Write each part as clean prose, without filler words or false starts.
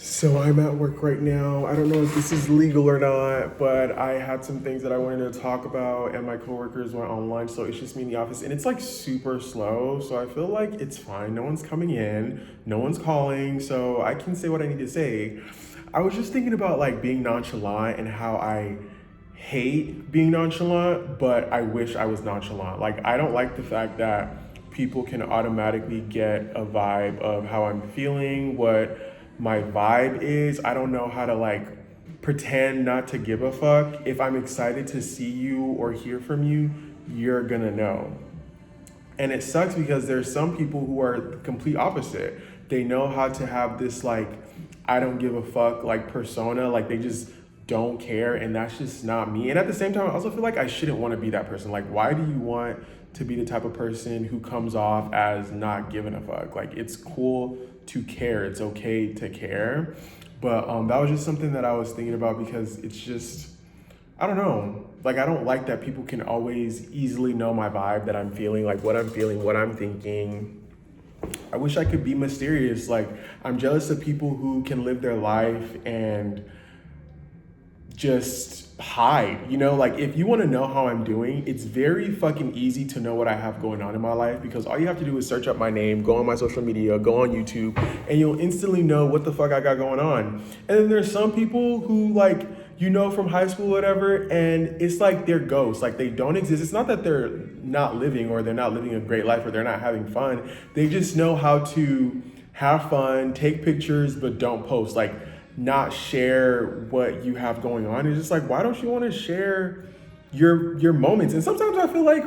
So I'm at work right now. I don't know if this is legal or not, but I had some things that I wanted to talk about, and my coworkers went on lunch, so it's just me in the office, and it's like super slow. So I feel like it's fine. No one's coming in, no one's calling, so I can say what I need to say. I was just thinking about like being nonchalant and how I hate being nonchalant, but I wish I was nonchalant. Like I don't like the fact that people can automatically get a vibe of how I'm feeling, what my vibe is. I don't know how to like pretend not to give a fuck. If I'm excited to see you or hear from you, you're gonna know. And it sucks because there's some people who are the complete opposite. They know how to have this like I don't give a fuck like persona, like they just don't care, and that's just not me. And at the same time, I also feel like I shouldn't want to be that person. Like why do you want to be the type of person who comes off as not giving a fuck? Like it's cool to care. It's okay to care. But that was just something that I was thinking about because it's just I don't know. Like I don't like that people can always easily know my vibe that I'm feeling, what I'm thinking. I wish I could be mysterious. Like I'm jealous of people who can live their life and just hide. Like if you want to know how I'm doing, it's very fucking easy to know what I have going on in my life because all you have to do is search up my name, go on my social media, go on YouTube, and you'll instantly know what the fuck I got going on. And then there's some people who like from high school, whatever, and it's like they're ghosts. Like they don't exist. It's not that they're not living or they're not living a great life or they're not having fun. They just know how to have fun, take pictures, but don't post. Like not share what you have going on. It's just like, why don't you want to share your moments? And sometimes I feel like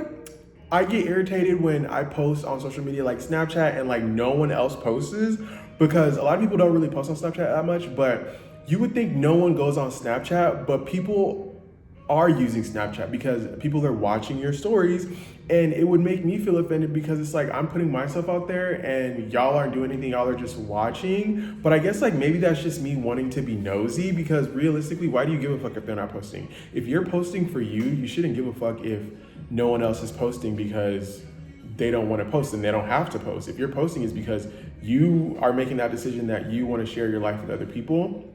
I get irritated when I post on social media like Snapchat and like no one else posts because a lot of people don't really post on Snapchat that much, but you would think no one goes on Snapchat, but people are using Snapchat because people are watching your stories, and it would make me feel offended because it's like I'm putting myself out there and y'all aren't doing anything, y'all are just watching. But I guess like maybe that's just me wanting to be nosy because realistically, why do you give a fuck if they're not posting? If you're posting for you, you shouldn't give a fuck if no one else is posting because they don't want to post and they don't have to post. If you're posting, it's because you are making that decision that you want to share your life with other people.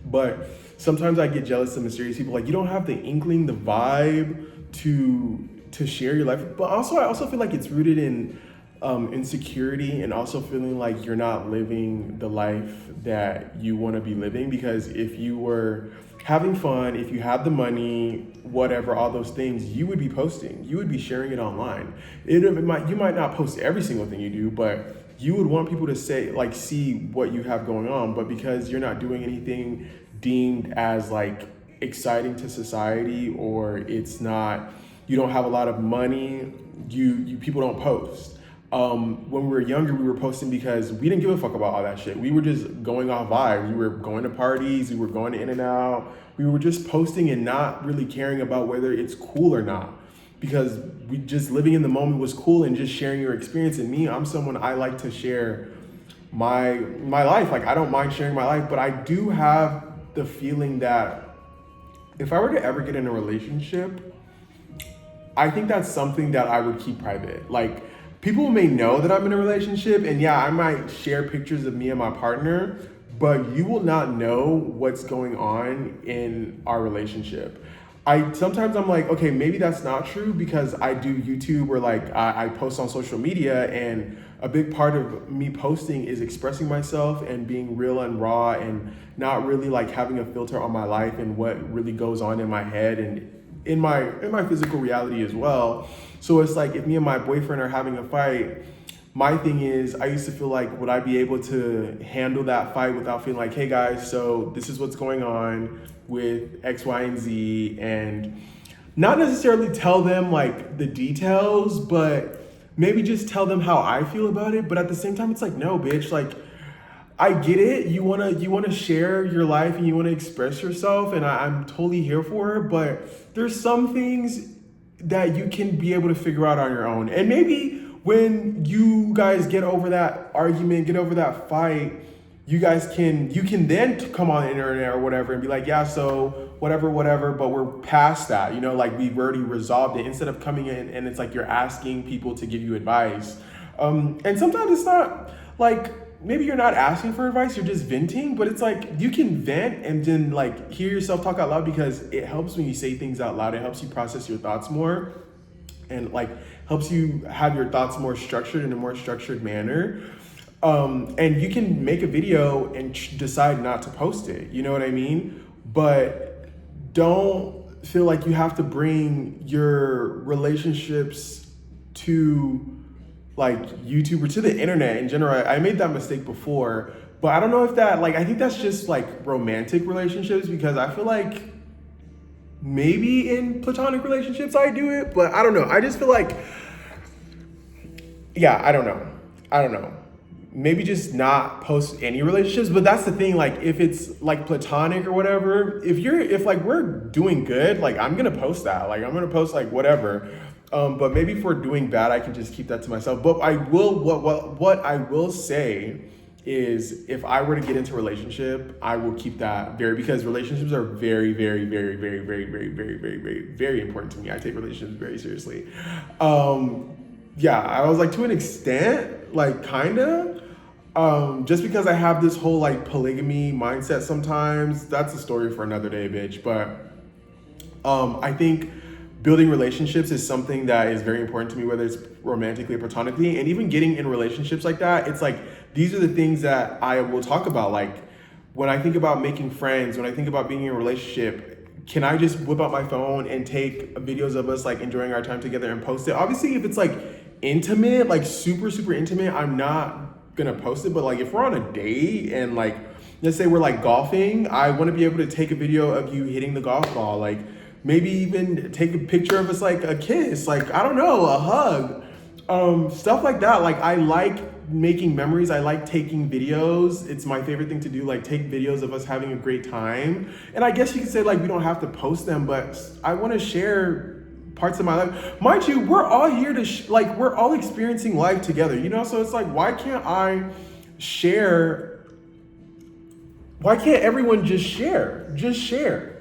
But sometimes I get jealous of mysterious people. Like you don't have the inkling, the vibe to share your life. But also, I also feel like it's rooted in insecurity and also feeling like you're not living the life that you want to be living. Because if you were having fun, if you had the money, whatever, all those things, you would be posting. You would be sharing it online. You might not post every single thing you do, but you would want people to say like see what you have going on. But because you're not doing anything deemed as like exciting to society, or it's not, you don't have a lot of money, you people don't post. When we were younger, we were posting because we didn't give a fuck about all that shit. We were just going off vibes. We were going to parties, we were going to In-N-Out. We were just posting and not really caring about whether it's cool or not, because we just living in the moment was cool and just sharing your experience. And me, I'm someone, I like to share my life. Like I don't mind sharing my life, but I do have the feeling that if I were to ever get in a relationship, I think that's something that I would keep private. Like people may know that I'm in a relationship, and yeah, I might share pictures of me and my partner, but you will not know what's going on in our relationship. I'm like, okay, maybe that's not true because I do YouTube or like I post on social media, and a big part of me posting is expressing myself and being real and raw and not really like having a filter on my life and what really goes on in my head and in my physical reality as well. So it's like if me and my boyfriend are having a fight, my thing is I used to feel like would I be able to handle that fight without feeling like, hey guys, so this is what's going on with X, Y, and Z, and not necessarily tell them like the details, but maybe just tell them how I feel about it. But at the same time, it's like, no, bitch, like I get it. You wanna share your life and you wanna express yourself, and I'm totally here for it. But there's some things that you can be able to figure out on your own. And maybe when you guys get over that argument, get over that fight, you can then come on the internet or whatever and be like, yeah, so whatever, but we're past that. Like we've already resolved it, instead of coming in and it's like you're asking people to give you advice. And sometimes it's not like maybe you're not asking for advice, you're just venting, but it's like you can vent and then like hear yourself talk out loud, because it helps when you say things out loud. It helps you process your thoughts more, and like helps you have your thoughts more structured in a more structured manner. And you can make a video and decide not to post it, you know what I mean? But don't feel like you have to bring your relationships to like YouTube or to the internet in general. I made that mistake before, but I don't know if that, like, I think that's just like romantic relationships, because I feel like maybe in platonic relationships I do it, but I don't know. I just feel like, yeah, I don't know. Maybe just not post any relationships. But that's the thing, like if it's like platonic or whatever, if like we're doing good, like I'm gonna post that. Like I'm gonna post like whatever. But maybe if we're doing bad, I can just keep that to myself. But I will, what I will say is, if I were to get into a relationship, I will keep that because relationships are very, very, very, very, very, very, very, very, very, very important to me. I take relationships very seriously. Yeah, I was like, to an extent, like kinda, just because I have this whole like polygamy mindset sometimes. That's a story for another day, bitch. But I think building relationships is something that is very important to me, whether it's romantically or platonically. And even getting in relationships like that, it's like, these are the things that I will talk about. Like when I think about making friends, when I think about being in a relationship, can I just whip out my phone and take videos of us like enjoying our time together and post it? Obviously, if it's like intimate, like super, super intimate, I'm not gonna post it. But like if we're on a date and like, let's say we're like golfing, I wanna be able to take a video of you hitting the golf ball. Like, maybe even take a picture of us, like a kiss, like, I don't know, a hug, stuff like that. Like, I like making memories. I like taking videos. It's my favorite thing to do, like take videos of us having a great time. And I guess you could say like, we don't have to post them, but I want to share parts of my life. Mind you, we're all here to, we're all experiencing life together, you know? So it's like, why can't I share? Why can't everyone just share? Just share.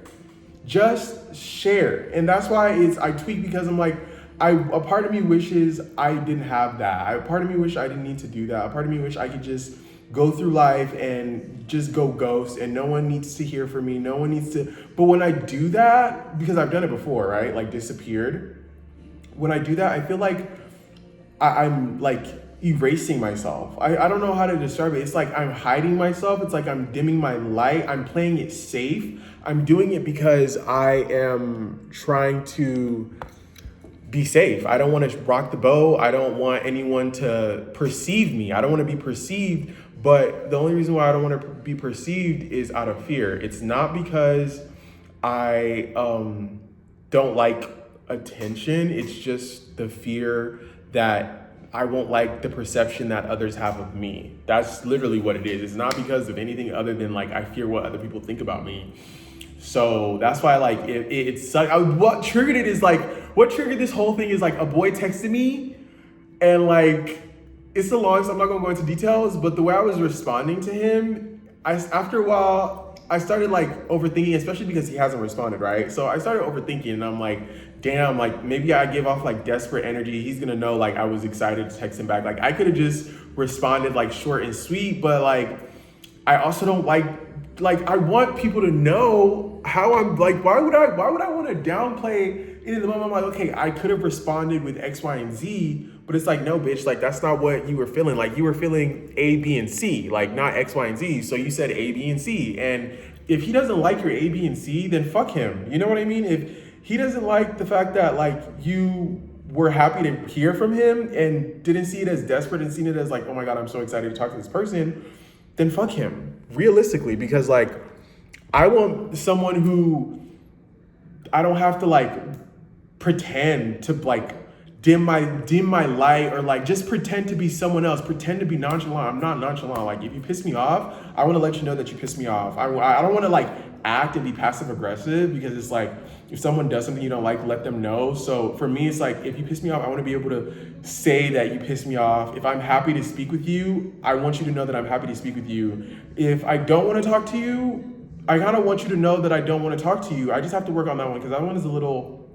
Just share. And that's why I tweak, because I'm like, a part of me wishes I didn't have that. A part of me wish I didn't need to do that. A part of me wish I could just go through life and just go ghost, and no one needs to hear from me. No one needs to. But when I do that, because I've done it before, right? Like disappeared. When I do that, I feel like I'm like erasing myself. I don't know how to describe it. It's like I'm hiding myself. It's like I'm dimming my light. I'm playing it safe. I'm doing it because I am trying to be safe. I don't want to rock the boat. I don't want anyone to perceive me. I don't want to be perceived. But the only reason why I don't want to be perceived is out of fear. It's not because I don't like attention. It's just the fear that I won't like the perception that others have of me. That's literally what it is. It's not because of anything other than like I fear what other people think about me. So that's why like it's what triggered it is like, what triggered this whole thing is like a boy texted me, and like it's the longest, I'm not gonna go into details, but the way I was responding to him, after a while I started like overthinking, especially because he hasn't responded, right? So I started overthinking, and I'm like, damn, like maybe I give off like desperate energy. He's gonna know like I was excited to text him back. Like I could have just responded like short and sweet, but like I also don't like I want people to know how I'm like, why would I want to downplay it in the moment? I'm like, okay, I could have responded with X, Y, and Z, but it's like, no, bitch, like that's not what you were feeling. Like you were feeling A, B, and C, like not X, Y, and Z. So you said A, B, and C. And if he doesn't like your A, B, and C, then fuck him. You know what I mean? If he doesn't like the fact that like you were happy to hear from him and didn't see it as desperate and seen it as like, oh my God, I'm so excited to talk to this person, then fuck him, realistically, because like I want someone who I don't have to like pretend to like dim my light, or like just pretend to be someone else, pretend to be nonchalant. I'm not nonchalant. Like if you piss me off, I want to let you know that you pissed me off. I don't want to like act and be passive aggressive, because it's like if someone does something you don't like, let them know. So for me, it's like if you piss me off, I want to be able to say that you pissed me off. If I'm happy to speak with you, I want you to know that I'm happy to speak with you. If I don't want to talk to you, I kind of want you to know that I don't want to talk to you. I just have to work on that one, because that one is a little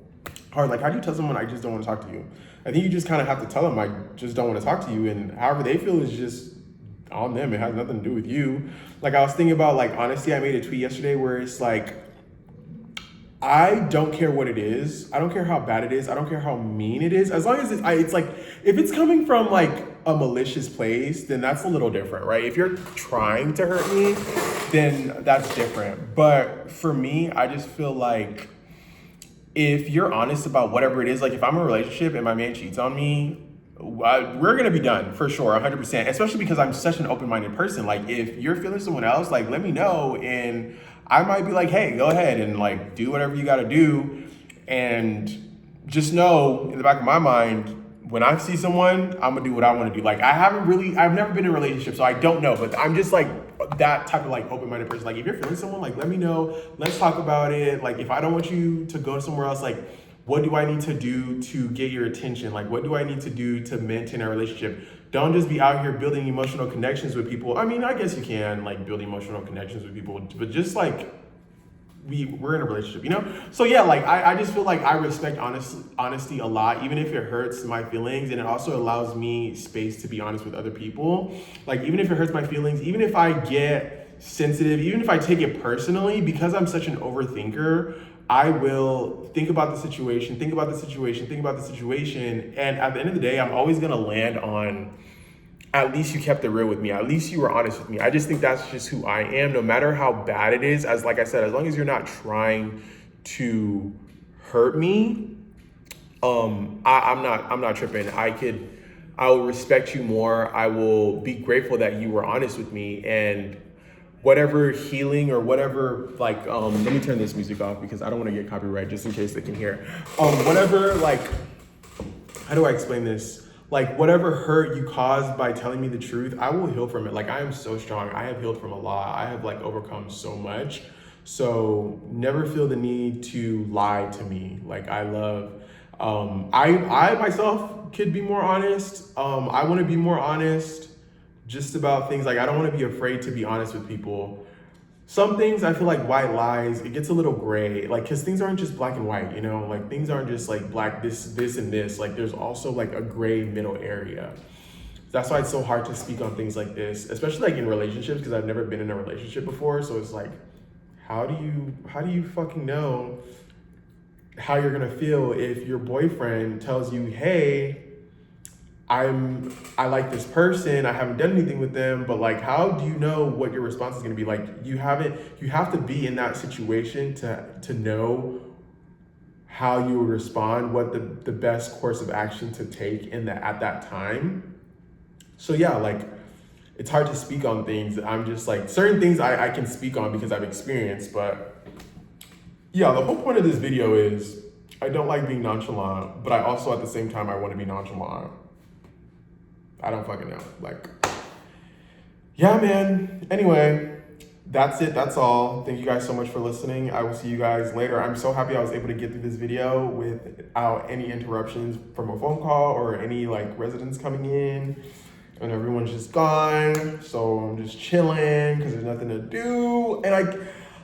hard. Like, how do you tell someone I just don't want to talk to you? I think you just kind of have to tell them I just don't want to talk to you, and however they feel is just on them. It has nothing to do with you. Like I was thinking about like honesty. I made a tweet yesterday where it's like, I don't care what it is. I don't care how bad it is. I don't care how mean it is. As long as it's like, if it's coming from like a malicious place, then that's a little different, right? If you're trying to hurt me, then that's different. But for me, I just feel like if you're honest about whatever it is, like if I'm in a relationship and my man cheats on me, we're gonna be done for sure, 100%. Especially because I'm such an open-minded person. Like if you're feeling someone else, like let me know, and I might be like, hey, go ahead and like do whatever you gotta do, and just know in the back of my mind, when I see someone, I'm gonna do what I want to do. Like I've never been in a relationship, so I don't know, but I'm just like that type of like open-minded person. Like if you're feeling someone, like let me know, let's talk about it. Like if I don't want you to go somewhere else, like what do I need to do to get your attention? Like what do I need to do to maintain our relationship? Don't just be out here building emotional connections with people. I mean, I guess you can like build emotional connections with people, but just like we're in a relationship, you know? So yeah, like I just feel like I respect honesty a lot, even if it hurts my feelings, and it also allows me space to be honest with other people. Like even if it hurts my feelings, even if I get sensitive, even if I take it personally, because I'm such an overthinker, I will think about the situation, and at the end of the day, I'm always gonna land on, at least you kept it real with me. At least you were honest with me. I just think that's just who I am, no matter how bad it is. As like I said, as long as you're not trying to hurt me, I'm not tripping. I will respect you more. I will be grateful that you were honest with me, and whatever healing or whatever, like, let me turn this music off because I don't want to get copyright, just in case they can hear. Whatever, like, how do I explain this? Like whatever hurt you caused by telling me the truth, I will heal from it. Like I am so strong. I have healed from a lot. I have like overcome so much. So never feel the need to lie to me. Like I love, I myself could be more honest. I want to be more honest just about things. Like I don't want to be afraid to be honest with people. Some things I feel like white lies, it gets a little gray, like, cause things aren't just black and white, you know, like things aren't just like black, this, and this, like there's also like a gray middle area. That's why it's so hard to speak on things like this, especially like in relationships, cause I've never been in a relationship before. So it's like, how do you fucking know how you're gonna feel if your boyfriend tells you, hey, I like this person, I haven't done anything with them, but like, how do you know what your response is gonna be? Like, you have to be in that situation to know how you would respond, what the best course of action to take at that time. So yeah, like, it's hard to speak on things. I'm just like, certain things I can speak on because I've experienced, but yeah, the whole point of this video is I don't like being nonchalant, but I also at the same time, I wanna be nonchalant. I don't fucking know. Like, yeah, man. Anyway, that's it. That's all. Thank you guys so much for listening. I will see you guys later. I'm so happy I was able to get through this video without any interruptions from a phone call or any like residents coming in, and everyone's just gone. So I'm just chilling because there's nothing to do. And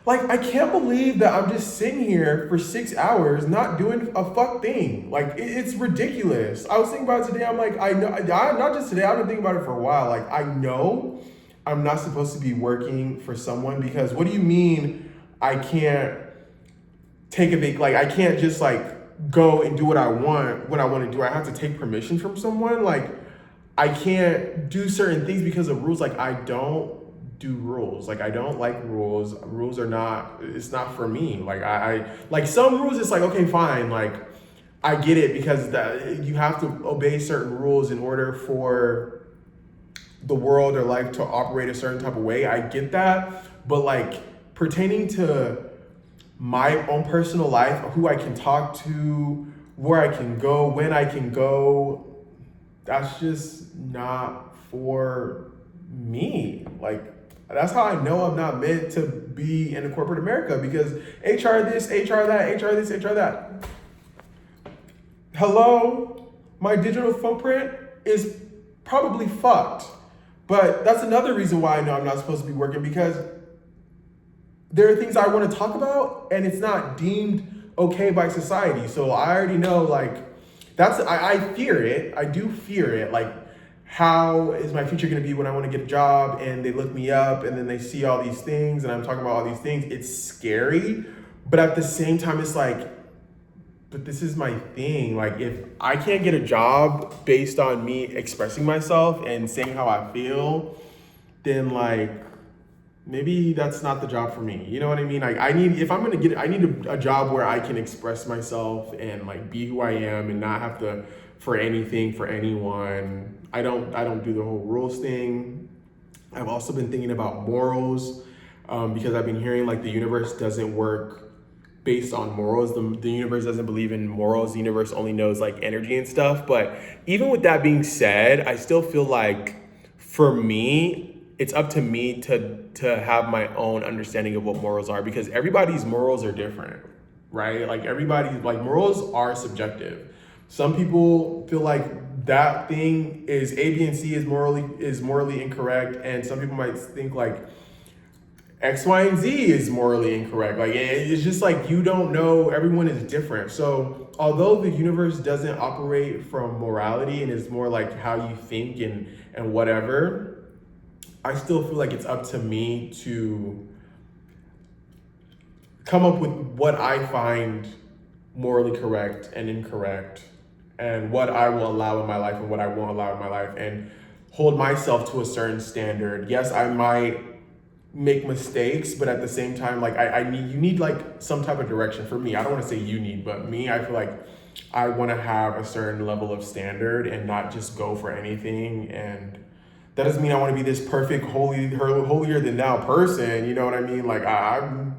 I can't believe that I'm just sitting here for 6 hours not doing a fuck thing. Like, it's ridiculous. I was thinking about it today. I'm like, I know, not just today, I've been thinking about it for a while. Like, I know I'm not supposed to be working for someone, because what do you mean I can't take a vacation? Like, I can't just like go and do what I want to do. I have to take permission from someone. Like, I can't do certain things because of rules. Like, I don't do rules. Like, I don't like rules. Rules are not, it's not for me. Like, I like some rules, it's like, okay, fine. Like, I get it, because you have to obey certain rules in order for the world or life to operate a certain type of way. I get that. But like, pertaining to my own personal life, who I can talk to, where I can go, when I can go, that's just not for me. Like, that's how I know I'm not meant to be in a corporate America, because HR this, HR that, HR this, HR that. Hello, my digital footprint is probably fucked. But that's another reason why I know I'm not supposed to be working, because there are things I want to talk about and it's not deemed okay by society. So I already know, like, I fear it. I do fear it. Like, how is my future going to be when I want to get a job and they look me up and then they see all these things and I'm talking about all these things. It's scary, but at the same time, it's like, but this is my thing. Like, if I can't get a job based on me expressing myself and saying how I feel, then like, maybe that's not the job for me. You know what I mean? Like, if I'm gonna I need a job where I can express myself and like be who I am and not have to for anything for anyone. I don't do the whole rules thing. I've also been thinking about morals, because I've been hearing like the universe doesn't work based on morals. The universe doesn't believe in morals. The universe only knows like energy and stuff. But even with that being said, I still feel like for me, it's up to me to have my own understanding of what morals are, because everybody's morals are different, right? Like everybody's like morals are subjective. Some people feel like that thing is A, B, and C is morally incorrect, and some people might think like X, Y, and Z is morally incorrect. Like it's just like you don't know. Everyone is different. So although the universe doesn't operate from morality and is more like how you think and whatever, I still feel like it's up to me to come up with what I find morally correct and incorrect, and what I will allow in my life and what I won't allow in my life, and hold myself to a certain standard. Yes, I might make mistakes, but at the same time, like you need like some type of direction. For me, I don't want to say you need, but me, I feel like I want to have a certain level of standard and not just go for anything. And that doesn't mean I want to be this perfect, holier than thou person. You know what I mean? Like I'm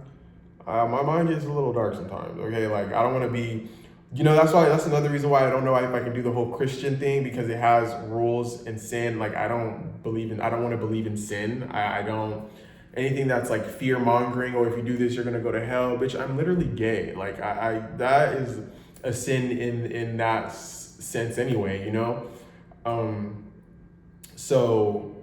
my mind gets a little dark sometimes. Okay, like I don't want to be. That's another reason why I don't know if I can do the whole Christian thing, because it has rules and sin. Like I don't want to believe in sin. I don't, anything that's like fear mongering, or if you do this, you're going to go to hell. Bitch, I'm literally gay. Like I that is a sin in that sense anyway, you know? So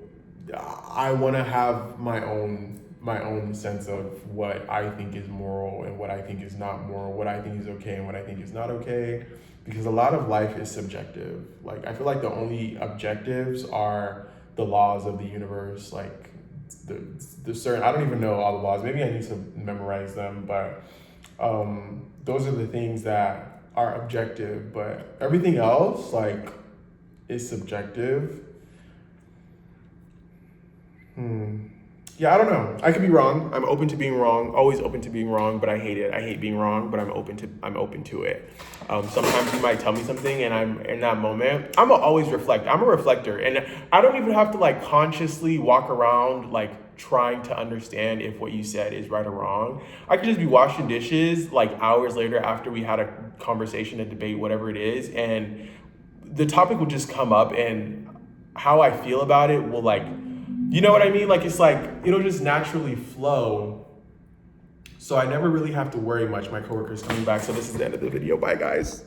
I want to have my own sense of what I think is moral and what I think is not moral, what I think is okay and what I think is not okay, because a lot of life is subjective. Like I feel like the only objectives are the laws of the universe, like the certain, I don't even know all the laws. Maybe I need to memorize them, but those are the things that are objective, but everything else like is subjective. Yeah, I don't know. I could be wrong. I'm open to being wrong. Always open to being wrong, but I hate it. I hate being wrong, but I'm open to it. Sometimes you might tell me something, and I'm in that moment. Always reflect. I'm a reflector, and I don't even have to like consciously walk around like trying to understand if what you said is right or wrong. I could just be washing dishes like hours later after we had a conversation, a debate, whatever it is, and the topic will just come up, and how I feel about it will like. You know what I mean? Like, it's like, it'll just naturally flow. So I never really have to worry much. My coworker's coming back. So this is the end of the video. Bye, guys.